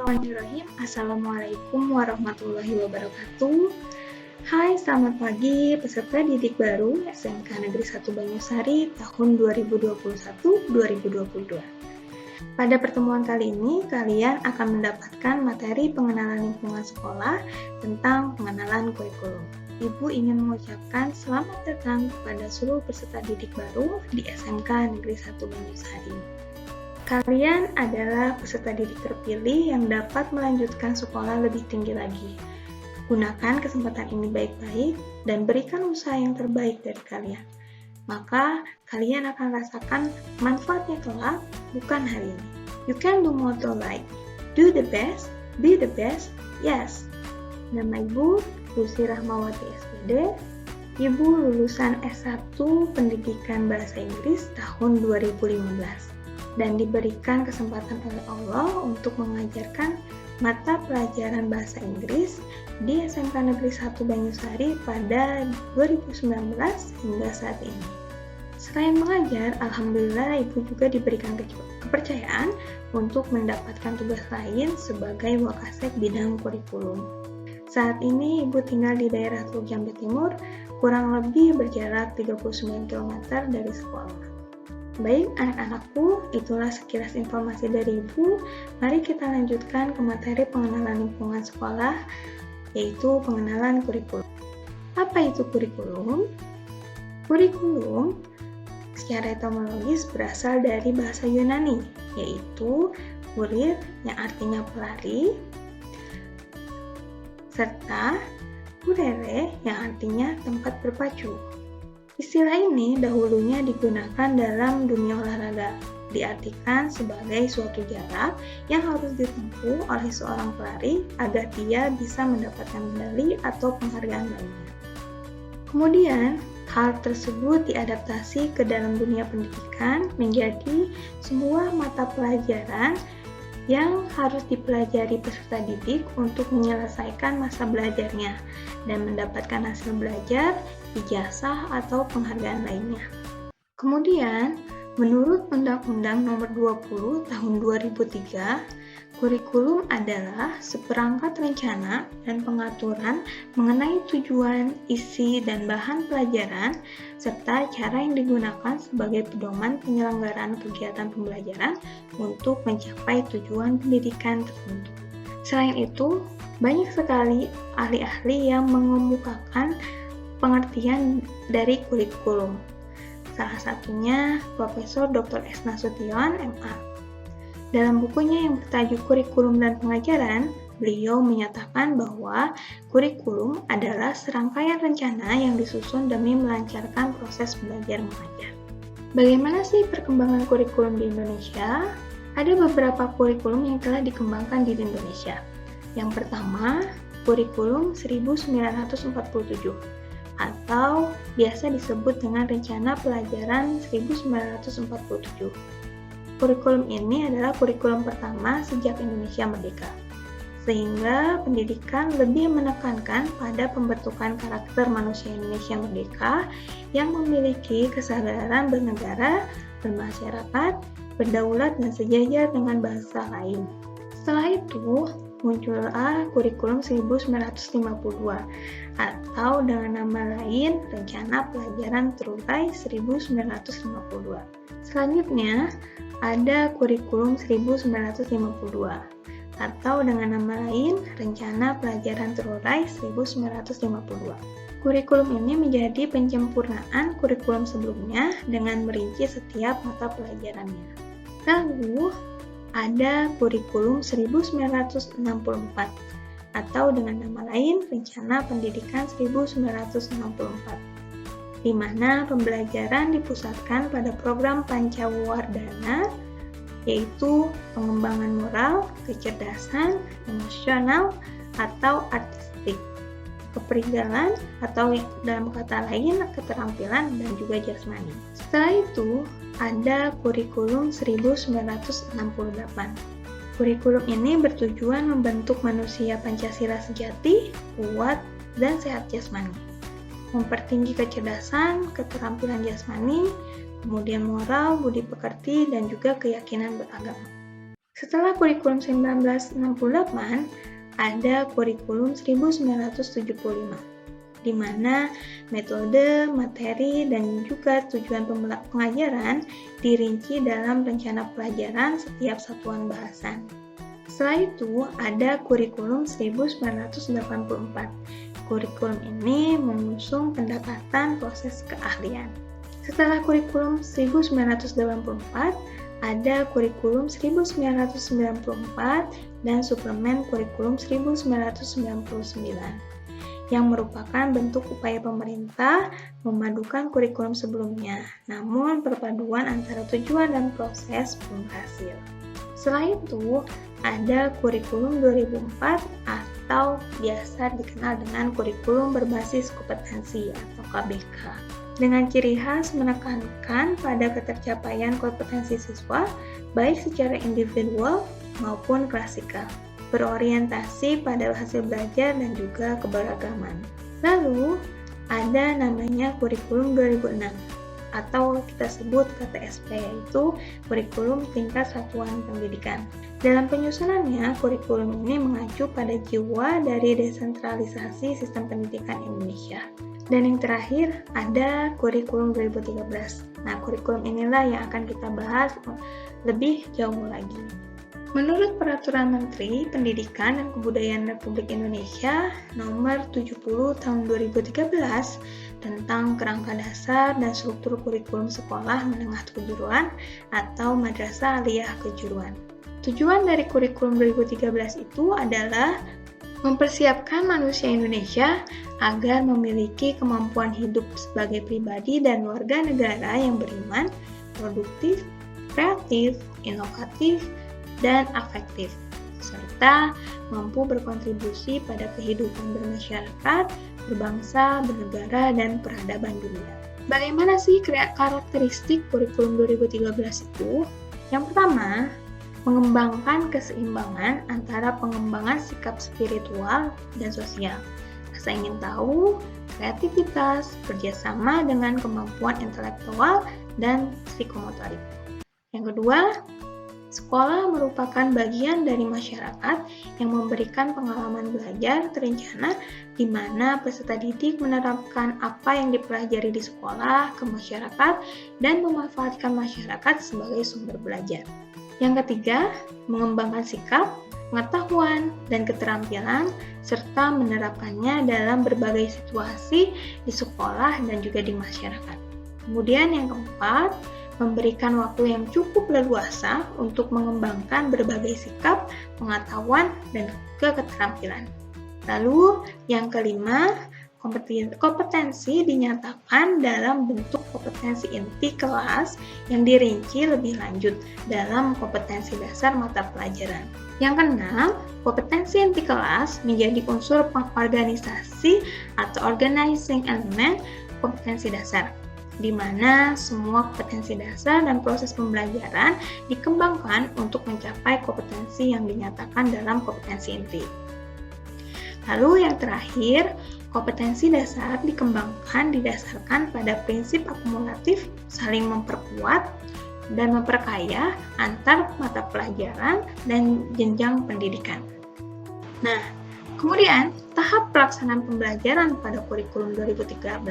Bismillahirrahmanirrahim. Assalamualaikum warahmatullahi wabarakatuh. Hai, selamat pagi peserta didik baru SMK Negeri 1 Banyusari tahun 2021-2022. Pada pertemuan kali ini, kalian akan mendapatkan materi pengenalan lingkungan sekolah tentang pengenalan kurikulum. Ibu ingin mengucapkan selamat datang kepada seluruh peserta didik baru di SMK Negeri 1 Banyusari. Kalian adalah peserta didik terpilih yang dapat melanjutkan sekolah lebih tinggi lagi. Gunakan kesempatan ini baik-baik dan berikan usaha yang terbaik dari kalian. Maka, kalian akan rasakan manfaatnya kelak, bukan hari ini. You can do motto like, do the best, be the best, yes. Nama Ibu, Lucy Rahmawati SPD, Ibu lulusan S1 Pendidikan Bahasa Inggris tahun 2015. Dan diberikan kesempatan oleh Allah untuk mengajarkan mata pelajaran bahasa Inggris di SMK Negeri 1 Banyusari pada 2019 hingga saat ini. Selain mengajar, alhamdulillah Ibu juga diberikan kepercayaan untuk mendapatkan tugas lain sebagai wakasek bidang kurikulum. Saat ini Ibu tinggal di daerah Teluk Jambe Timur, kurang lebih berjarak 39 km dari sekolah. Baik anak-anakku, itulah sekilas informasi dari Ibu. Mari kita lanjutkan ke materi pengenalan lingkungan sekolah, yaitu pengenalan kurikulum. Apa itu kurikulum? Kurikulum secara etimologis berasal dari bahasa Yunani, yaitu kurir yang artinya pelari, serta kurere yang artinya tempat berpacu. Istilah ini dahulunya digunakan dalam dunia olahraga, diartikan sebagai suatu jarak yang harus ditempuh oleh seorang pelari agar dia bisa mendapatkan medali atau penghargaan lainnya. Kemudian, hal tersebut diadaptasi ke dalam dunia pendidikan menjadi sebuah mata pelajaran yang harus dipelajari peserta didik untuk menyelesaikan masa belajarnya dan mendapatkan hasil belajar, ijazah, atau penghargaan lainnya. Kemudian, menurut Undang-Undang Nomor 20 Tahun 2003, kurikulum adalah seperangkat rencana dan pengaturan mengenai tujuan, isi, dan bahan pelajaran, serta cara yang digunakan sebagai pedoman penyelenggaraan kegiatan pembelajaran untuk mencapai tujuan pendidikan tertentu. Selain itu, banyak sekali ahli-ahli yang mengemukakan pengertian dari kurikulum. Salah satunya Profesor Dr. S. Nasution, MA. Dalam bukunya yang bertajuk Kurikulum dan Pengajaran, beliau menyatakan bahwa kurikulum adalah serangkaian rencana yang disusun demi melancarkan proses belajar mengajar. Bagaimana sih perkembangan kurikulum di Indonesia? Ada beberapa kurikulum yang telah dikembangkan di Indonesia. Yang pertama, kurikulum 1947 atau biasa disebut dengan Rencana Pelajaran 1947. Kurikulum ini adalah kurikulum pertama sejak Indonesia merdeka, sehingga pendidikan lebih menekankan pada pembentukan karakter manusia Indonesia merdeka yang memiliki kesadaran bernegara, bermasyarakat, berdaulat, dan sejajar dengan bangsa lain. Setelah itu, muncullah kurikulum 1952 atau dengan nama lain Rencana Pelajaran Terurai 1952. Selanjutnya, ada kurikulum 1952 atau dengan nama lain Rencana Pelajaran Terurai 1952. Kurikulum ini menjadi penyempurnaan kurikulum sebelumnya dengan merinci setiap mata pelajarannya. Lalu, ada kurikulum 1964 atau dengan nama lain Rencana Pendidikan 1964, di mana pembelajaran dipusatkan pada program Pancawardhana, yaitu pengembangan moral, kecerdasan, emosional, atau artistik, kepribadian, atau dalam kata lain keterampilan dan juga jasmani. Setelah itu, ada kurikulum 1968. Kurikulum ini bertujuan membentuk manusia Pancasila sejati, kuat, dan sehat jasmani, mempertinggi kecerdasan, keterampilan jasmani, kemudian moral, budi pekerti, dan juga keyakinan beragama. Setelah kurikulum 1968, ada kurikulum 1975, di mana metode, materi, dan juga tujuan pengajaran dirinci dalam rencana pelajaran setiap satuan bahasan. Setelah itu, ada kurikulum 1984. Kurikulum ini mengusung pendekatan proses keahlian. Setelah kurikulum 1984, ada kurikulum 1994 dan suplemen kurikulum 1999 yang merupakan bentuk upaya pemerintah memadukan kurikulum sebelumnya, namun perpaduan antara tujuan dan proses belum berhasil. Setelah itu, ada kurikulum 2004 atau biasa dikenal dengan kurikulum berbasis kompetensi atau KBK. Dengan ciri khas menekankan pada ketercapaian kompetensi siswa, baik secara individual maupun klasikal, berorientasi pada hasil belajar dan juga keberagaman. Lalu, ada namanya kurikulum 2006, atau kita sebut KTSP, yaitu kurikulum tingkat satuan pendidikan. Dalam penyusunannya, kurikulum ini mengacu pada jiwa dari desentralisasi sistem pendidikan Indonesia. Dan yang terakhir, ada kurikulum 2013. Nah, kurikulum inilah yang akan kita bahas lebih jauh lagi. Menurut Peraturan Menteri Pendidikan dan Kebudayaan Republik Indonesia Nomor 70 Tahun 2013 tentang kerangka dasar dan struktur kurikulum sekolah menengah kejuruan atau madrasah aliyah kejuruan. Tujuan dari kurikulum 2013 itu adalah mempersiapkan manusia Indonesia agar memiliki kemampuan hidup sebagai pribadi dan warga negara yang beriman, produktif, kreatif, inovatif, dan afektif, serta mampu berkontribusi pada kehidupan bermasyarakat, berbangsa, bernegara, dan peradaban dunia. Bagaimana sih karakteristik kurikulum 2013 itu? Yang pertama, mengembangkan keseimbangan antara pengembangan sikap spiritual dan sosial, rasa ingin tahu, kreativitas, kerjasama dengan kemampuan intelektual dan psikomotorik. Yang kedua, sekolah merupakan bagian dari masyarakat yang memberikan pengalaman belajar terencana di mana peserta didik menerapkan apa yang dipelajari di sekolah ke masyarakat dan memanfaatkan masyarakat sebagai sumber belajar. Yang ketiga, mengembangkan sikap, pengetahuan, dan keterampilan, serta menerapkannya dalam berbagai situasi di sekolah dan juga di masyarakat. Kemudian yang keempat, memberikan waktu yang cukup leluasa untuk mengembangkan berbagai sikap, pengetahuan, dan juga keterampilan. Lalu yang kelima, kompetensi dinyatakan dalam bentuk kompetensi inti kelas yang dirinci lebih lanjut dalam kompetensi dasar mata pelajaran. Yang keenam, kompetensi inti kelas menjadi unsur pengorganisasi atau organizing element kompetensi dasar, di mana semua kompetensi dasar dan proses pembelajaran dikembangkan untuk mencapai kompetensi yang dinyatakan dalam kompetensi inti. Lalu yang terakhir, kompetensi dasar dikembangkan didasarkan pada prinsip akumulatif saling memperkuat dan memperkaya antar mata pelajaran dan jenjang pendidikan. Nah, kemudian tahap pelaksanaan pembelajaran pada kurikulum 2013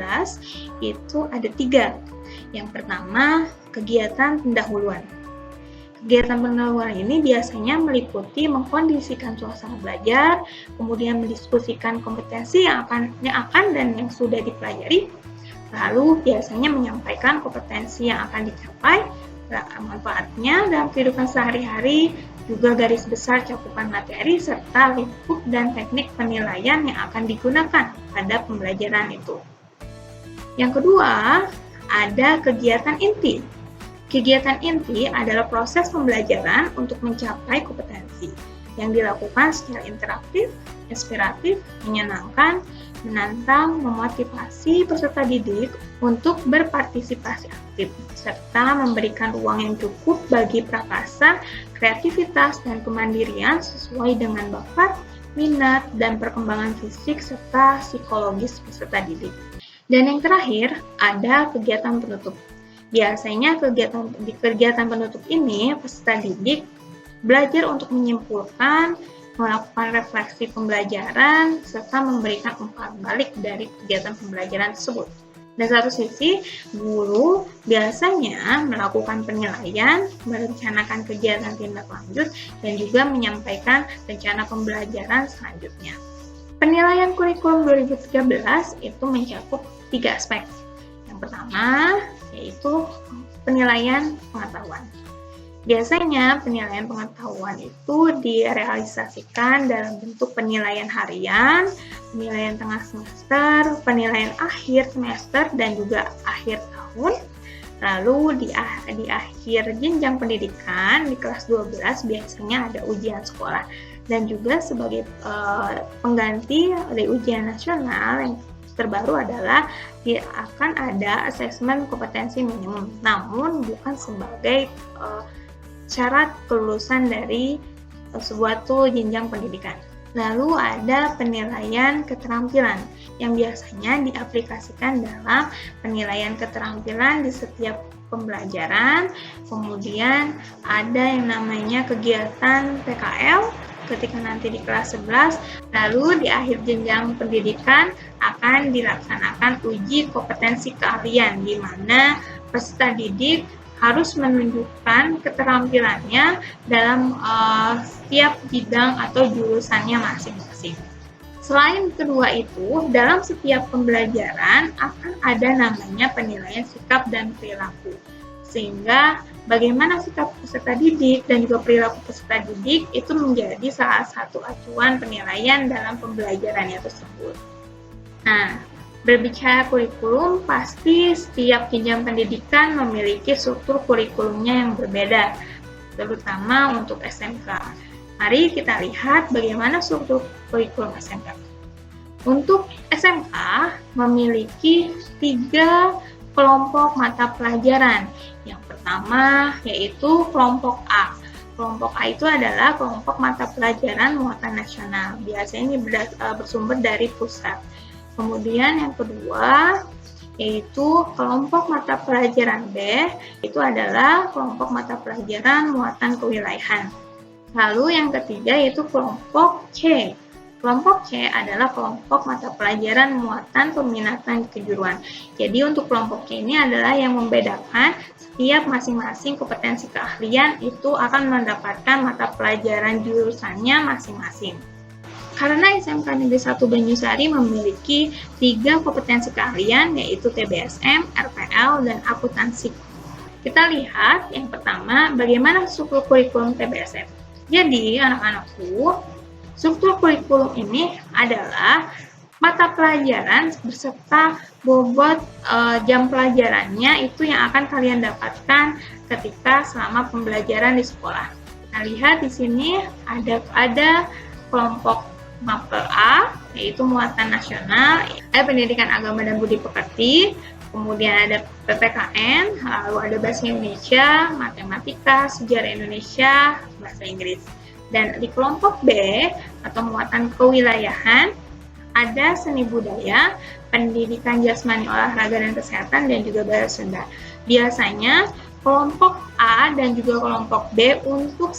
itu ada 3. Yang pertama, kegiatan pendahuluan. Kegiatan pendahuluan ini biasanya meliputi mengkondisikan suasana belajar, kemudian mendiskusikan kompetensi yang akan dan yang sudah dipelajari, lalu biasanya menyampaikan kompetensi yang akan dicapai, manfaatnya dalam kehidupan sehari-hari, juga garis besar cakupan materi, serta lingkup dan teknik penilaian yang akan digunakan pada pembelajaran itu. Yang kedua, ada kegiatan inti. Kegiatan inti adalah proses pembelajaran untuk mencapai kompetensi yang dilakukan secara interaktif, inspiratif, menyenangkan, menantang, memotivasi peserta didik untuk berpartisipasi aktif, serta memberikan ruang yang cukup bagi prakasa, kreativitas, dan kemandirian sesuai dengan bakat, minat, dan perkembangan fisik serta psikologis peserta didik. Dan yang terakhir, ada kegiatan penutup. Biasanya kegiatan penutup ini peserta didik belajar untuk menyimpulkan, melakukan refleksi pembelajaran, serta memberikan umpan balik dari kegiatan pembelajaran tersebut. Di satu sisi, guru biasanya melakukan penilaian, merencanakan kegiatan tindak lanjut, dan juga menyampaikan rencana pembelajaran selanjutnya. Penilaian kurikulum 2013 itu mencakup 3 aspek. Yang pertama, yaitu penilaian pengetahuan. Biasanya penilaian pengetahuan itu direalisasikan dalam bentuk penilaian harian, penilaian tengah semester, penilaian akhir semester, dan juga akhir tahun. Lalu di akhir jenjang pendidikan di kelas 12 biasanya ada ujian sekolah. Dan juga sebagai pengganti dari ujian nasional yang terbaru adalah akan ada asesmen kompetensi minimum, namun bukan sebagai syarat kelulusan dari sebuah jenjang pendidikan. Lalu ada penilaian keterampilan yang biasanya diaplikasikan dalam penilaian keterampilan di setiap pembelajaran. Kemudian ada yang namanya kegiatan PKL ketika nanti di kelas 11. Lalu di akhir jenjang pendidikan akan dilaksanakan uji kompetensi keahlian di mana peserta didik harus menunjukkan keterampilannya dalam setiap bidang atau jurusannya masing-masing. Selain kedua itu, dalam setiap pembelajaran akan ada namanya penilaian sikap dan perilaku. Sehingga bagaimana sikap peserta didik dan juga perilaku peserta didik itu menjadi salah satu acuan penilaian dalam pembelajarannya tersebut. Nah, berbicara kurikulum, pasti setiap jenjang pendidikan memiliki struktur kurikulumnya yang berbeda, terutama untuk SMK. Mari kita lihat bagaimana struktur kurikulum SMK. Untuk SMK memiliki 3 kelompok mata pelajaran. Yang pertama yaitu kelompok A. Kelompok A itu adalah kelompok mata pelajaran muatan nasional. Biasanya ini bersumber dari pusat. Kemudian yang kedua yaitu kelompok mata pelajaran B, itu adalah kelompok mata pelajaran muatan kewilayahan. Lalu yang ketiga yaitu kelompok C. Kelompok C adalah kelompok mata pelajaran muatan peminatan kejuruan. Jadi untuk kelompok C ini adalah yang membedakan setiap masing-masing kompetensi keahlian itu akan mendapatkan mata pelajaran jurusannya masing-masing. Karena SMK Negeri 1 Banyusari memiliki 3 kompetensi keahlian yaitu TBSM, RPL, dan akuntansi. Kita lihat yang pertama bagaimana struktur kurikulum TBSM. Jadi anak-anakku, struktur kurikulum ini adalah mata pelajaran beserta bobot jam pelajarannya itu yang akan kalian dapatkan ketika selama pembelajaran di sekolah. Kita lihat di sini ada kelompok Mapel A, yaitu muatan nasional, ada pendidikan agama dan budi pekerti, kemudian ada PPKN, lalu ada bahasa Indonesia, matematika, sejarah Indonesia, bahasa Inggris. Dan di kelompok B, atau muatan kewilayahan, ada seni budaya, pendidikan jasmani, olahraga dan kesehatan, dan juga bahasa Sunda. Biasanya kelompok A dan juga kelompok B untuk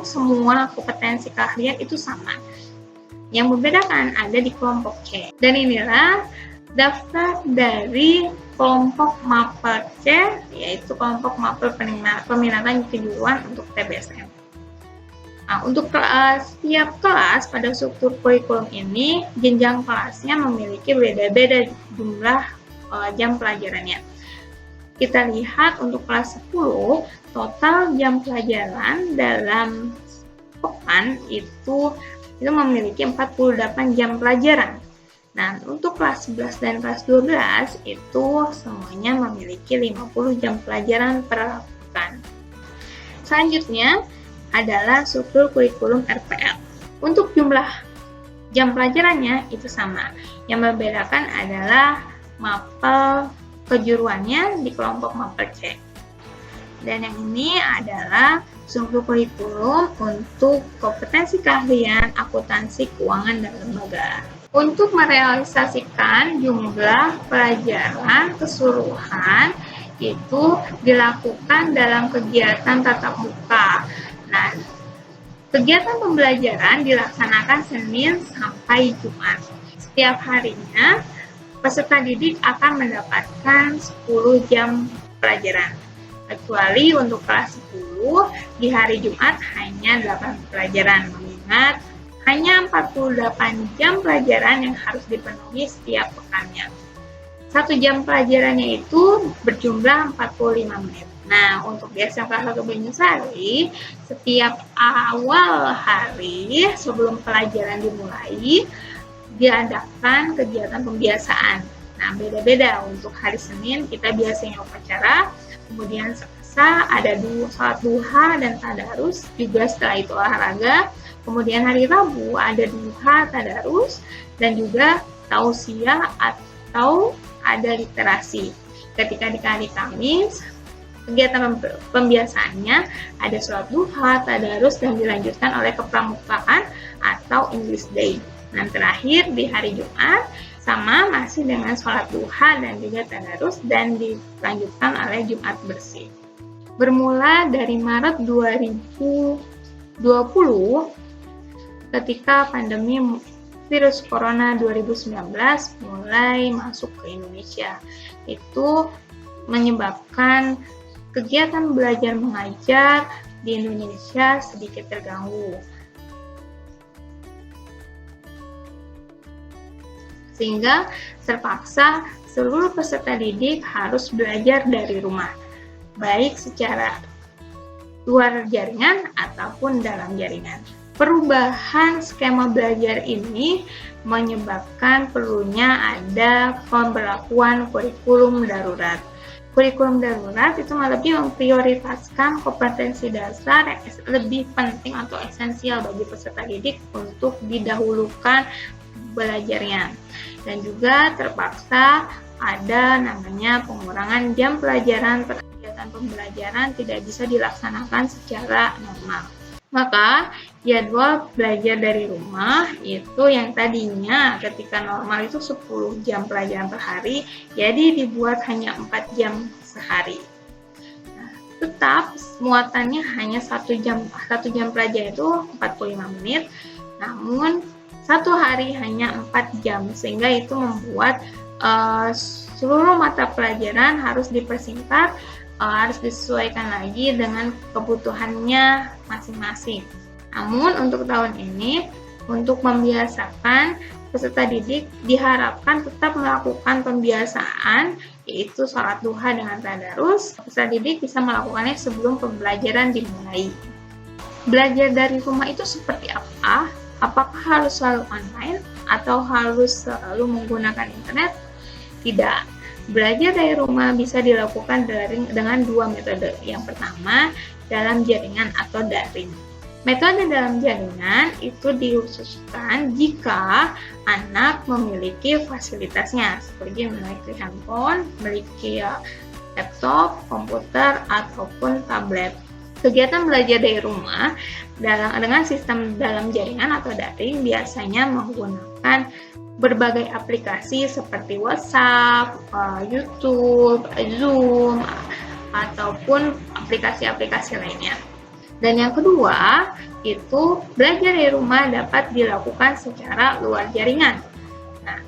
semua kompetensi keahlian itu sama. Yang membedakan ada di kelompok C. Dan inilah daftar dari kelompok Mapel C, yaitu kelompok Mapel peminatan kejuruan untuk TBSM. Nah, untuk setiap kelas pada struktur kurikulum ini, jenjang kelasnya memiliki beda-beda jumlah jam pelajarannya. Kita lihat untuk kelas 10, total jam pelajaran dalam pekan itu memiliki 48 jam pelajaran. Nah, untuk kelas 11 dan kelas 12 itu semuanya memiliki 50 jam pelajaran per pekan. Selanjutnya adalah struktur kurikulum RPL. Untuk jumlah jam pelajarannya itu sama. Yang membedakan adalah mapel kejuruannya di kelompok mapel C. Dan yang ini adalah struktur kurikulum untuk kompetensi keahlian, akuntansi, keuangan, dan lembaga. Untuk merealisasikan jumlah pelajaran keseluruhan itu dilakukan dalam kegiatan tatap muka. Nah, Kegiatan pembelajaran dilaksanakan Senin sampai Jumat. Setiap harinya, peserta didik akan mendapatkan 10 jam pelajaran. Kecuali untuk kelas 10, di hari Jumat hanya 8 pelajaran, mengingat hanya 48 jam pelajaran yang harus dipenuhi setiap pekannya. 1 jam pelajarannya itu berjumlah 45 menit. Nah, untuk di SMK 1 Banyusari, setiap awal hari sebelum pelajaran dimulai, diadakan kegiatan pembiasaan. Nah, beda-beda. Untuk hari Senin, kita biasanya upacara, kemudian Selasa ada sholat duha dan tadarus, juga setelah itu olahraga. Kemudian hari Rabu ada duha, tadarus, dan juga tausiah atau ada literasi. Ketika di hari Kamis, kegiatan pembiasaannya ada sholat duha, tadarus, dan dilanjutkan oleh kepramukaan atau English Day. Dan terakhir di hari Jumat, sama masih dengan sholat duha dan juga tadarus, dan dilanjutkan oleh Jumat bersih. Bermula dari Maret 2020, ketika pandemi virus corona 2019 mulai masuk ke Indonesia, itu menyebabkan kegiatan belajar mengajar di Indonesia sedikit terganggu. Sehingga terpaksa seluruh peserta didik harus belajar dari rumah, baik secara luar jaringan ataupun dalam jaringan. Perubahan skema belajar ini menyebabkan perlunya ada pemberlakuan kurikulum darurat. Kurikulum darurat itu lebih memprioritaskan kompetensi dasar yang lebih penting atau esensial bagi peserta didik untuk didahulukan belajarnya. Dan juga terpaksa ada namanya pengurangan jam pelajaran, kegiatan pembelajaran tidak bisa dilaksanakan secara normal. Maka jadwal belajar dari rumah itu yang tadinya ketika normal itu 10 jam pelajaran per hari, jadi dibuat hanya 4 jam sehari. Nah, tetap muatannya hanya 1 jam pelajaran itu 45 menit, namun satu hari hanya 4 jam, sehingga itu membuat seluruh mata pelajaran harus dipersingkat, harus disesuaikan lagi dengan kebutuhannya masing-masing. Namun untuk tahun ini, untuk membiasakan peserta didik diharapkan tetap melakukan pembiasaan, yaitu sholat duha dengan tadarus. Peserta didik bisa melakukannya sebelum pembelajaran dimulai. Belajar dari rumah itu seperti apa? Apakah harus selalu online atau harus selalu menggunakan internet? Tidak. Belajar dari rumah bisa dilakukan dengan 2 metode. Yang pertama, dalam jaringan atau daring. Metode dalam jaringan itu dikhususkan jika anak memiliki fasilitasnya, seperti memiliki handphone, memiliki laptop, komputer, ataupun tablet. Kegiatan belajar dari rumah dengan sistem dalam jaringan atau daring biasanya menggunakan berbagai aplikasi seperti WhatsApp, YouTube, Zoom, ataupun aplikasi-aplikasi lainnya. Dan yang kedua, itu belajar dari rumah dapat dilakukan secara luar jaringan. Nah,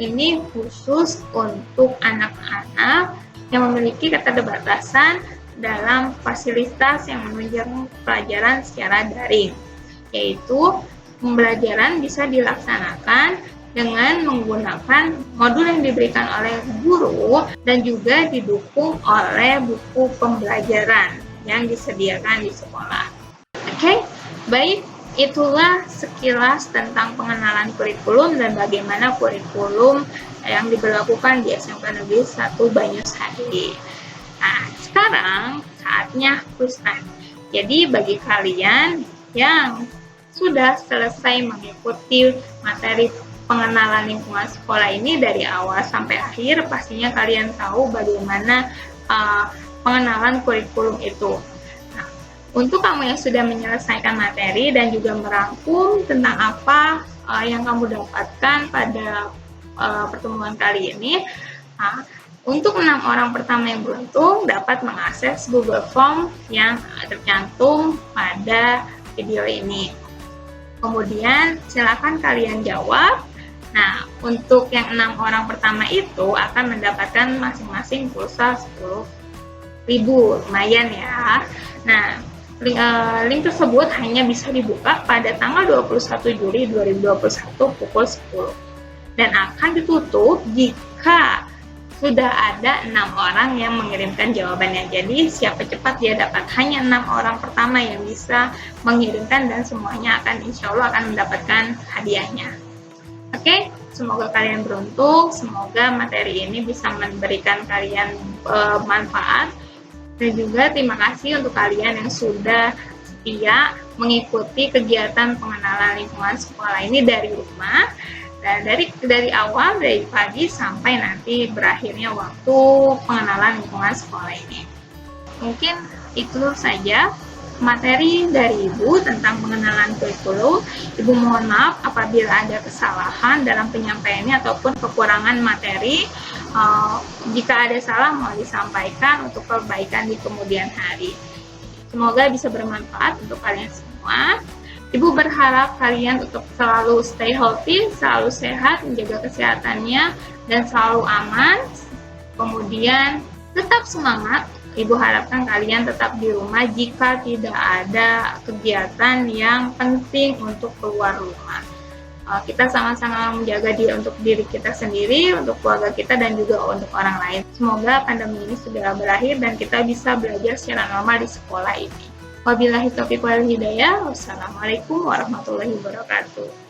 ini khusus untuk anak-anak yang memiliki keterbatasan dalam fasilitas yang menunjang pelajaran secara daring, yaitu pembelajaran bisa dilaksanakan dengan menggunakan modul yang diberikan oleh guru dan juga didukung oleh buku pembelajaran yang disediakan di sekolah. Oke, baik, itulah sekilas tentang pengenalan kurikulum dan bagaimana kurikulum yang diberlakukan di SMK Negeri 1 Banyusari. Nah, sekarang saatnya quiz time. Jadi bagi kalian yang sudah selesai mengikuti materi pengenalan lingkungan sekolah ini dari awal sampai akhir, pastinya kalian tahu bagaimana pengenalan kurikulum itu. Nah, untuk kamu yang sudah menyelesaikan materi dan juga merangkum tentang apa yang kamu dapatkan pada pertemuan kali ini, untuk 6 orang pertama yang beruntung dapat mengakses Google Form yang tercantum pada video ini. Kemudian silakan kalian jawab. Nah, untuk yang 6 orang pertama itu akan mendapatkan masing-masing pulsa 10.000, lumayan ya. Nah, link tersebut hanya bisa dibuka pada tanggal 21 Juli 2021 pukul 10 dan akan ditutup jika sudah ada 6 orang yang mengirimkan jawabannya. Jadi siapa cepat dia dapat. Hanya 6 orang pertama yang bisa mengirimkan dan semuanya insya Allah akan mendapatkan hadiahnya. Oke, semoga kalian beruntung, semoga materi ini bisa memberikan kalian manfaat, dan juga terima kasih untuk kalian yang sudah setia mengikuti kegiatan pengenalan lingkungan sekolah ini dari rumah, dan dari awal, dari pagi sampai nanti berakhirnya waktu pengenalan lingkungan sekolah ini. Mungkin itu saja materi dari Ibu tentang pengenalan kurikulum. Ibu mohon maaf apabila ada kesalahan dalam penyampaiannya ataupun kekurangan materi. Jika ada salah mohon disampaikan untuk perbaikan di kemudian hari. Semoga bisa bermanfaat untuk kalian semua. Ibu berharap kalian untuk selalu stay healthy, selalu sehat, menjaga kesehatannya, dan selalu aman. Kemudian tetap semangat. Ibu harapkan kalian tetap di rumah jika tidak ada kegiatan yang penting untuk keluar rumah. Kita sama-sama menjaga untuk diri kita sendiri, untuk keluarga kita, dan juga untuk orang lain. Semoga pandemi ini segera berakhir dan kita bisa belajar secara normal di sekolah ini. Wabillahi taufiq wal hidayah. Wassalamualaikum warahmatullahi wabarakatuh.